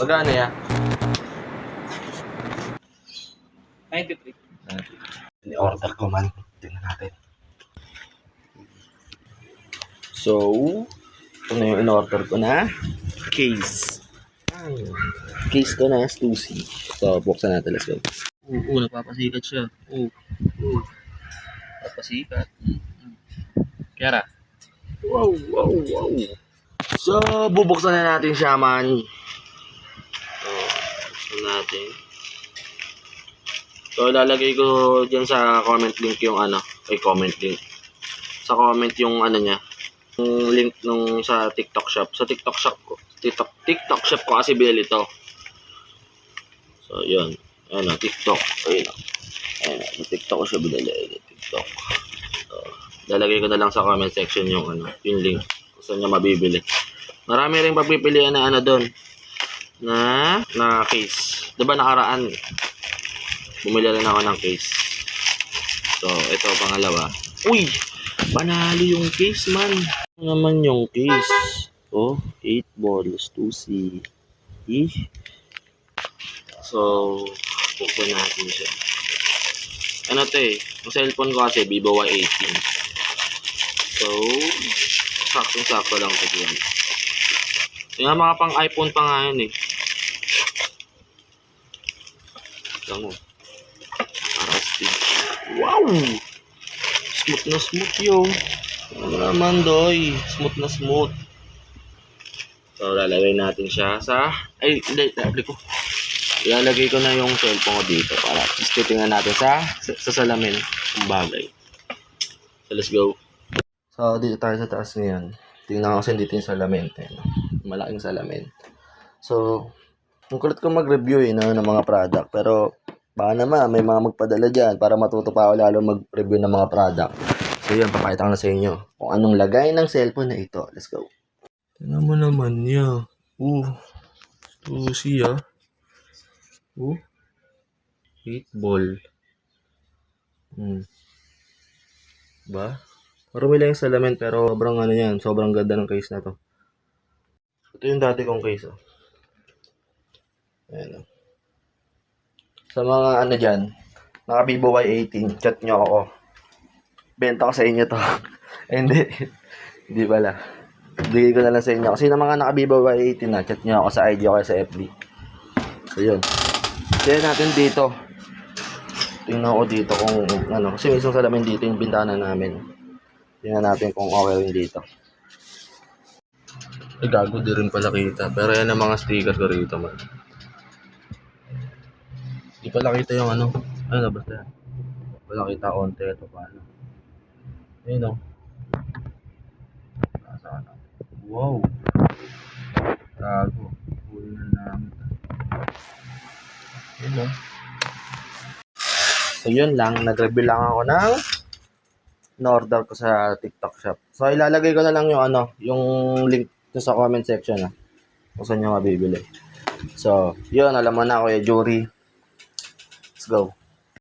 Magkano yan? 93. Ni-order ko man. Tingnan natin. So, ito na yung in-order ko na case. Case to na Stussy. So, buksan natin. Let's go. Nagpapasikat siya. Napasikat. Kera. Wow. So, bubuksan na natin siya, man. So, buksan natin. So, ilalagay ko dyan sa comment link yung comment link. Sa comment yung niya. Yung link nung sa TikTok shop. Sa TikTok shop shop ko kasi binili ito. So, yun. Ayun, TikTok. Ayun. Sa TikTok ko siya binili. TikTok. So, lalagay ko na lang sa comment section yung yung link kung saan niya mabibili. Marami ring pagpipilian na doon na case. 'Di ba nakaraan bumili rin ako ng case. So, ito pangalawa. Uy! Panalo yung case, man. Ano naman yung case? Oh, 8 balls, 2C. So, buksan natin siya. Ano to eh? Yung cellphone ko kasi Vivo Y18. So, saktong-sakto lang ito dyan. Yung mga pang iPhone pa nga yun eh. Ito mo. Wow! Smooth na smooth yun. Ano naman doy? Smooth na smooth. So, lalagay natin siya sa... Ay, hindi. Tabli ko. Ilalagay ko na yung cellphone ko dito para titingnan natin sa salamin ng bagay. So, let's go. So, dito tayo sa taas ngayon. Tingnan ko kasi dito yung salamin. Malaking salamin. So, ang kulit ko mag-review ng mga product. Pero, baka naman may mga magpadala dyan para matuto pa ako lalo mag-review ng mga product. So, yun. Papakita ko na sa inyo kung anong lagay ng cellphone na ito. Let's go. Tingnan mo naman niya. Siya. 8 ball. Ba? Marumi lang yung salamin pero sobrang yan. Sobrang ganda ng case na to. Ito yung dati kong case. Ayan. Sa mga dyan, naka Vivo Y18, chat nyo ako. Benta ko sa inyo to. Hindi pala. Bigay ko na lang sa inyo. Kasi na mga naka Vivo Y18 na, chat nyo ako sa ID o sa FB. So yun. Tignan natin dito. Tingnan ko dito kung kasi may isang salamin dito yung bintana namin. Tingnan natin kung okay rin dito. Ay, gago, di rin pala kita. Pero yan ang mga sticker ko rito, man. Di pala kita yung basta yan. Wala kita konti ito paano. Ayun o. Sana. Wow. Gago. Huli na namin. Ayun o. So yun lang, nag-review lang ako ng in-order ko sa TikTok shop. So ilalagay ko na lang yung yung link sa comment section kung saan nyo mabibili. So, yun, alam mo na Kuya Jury. Let's go.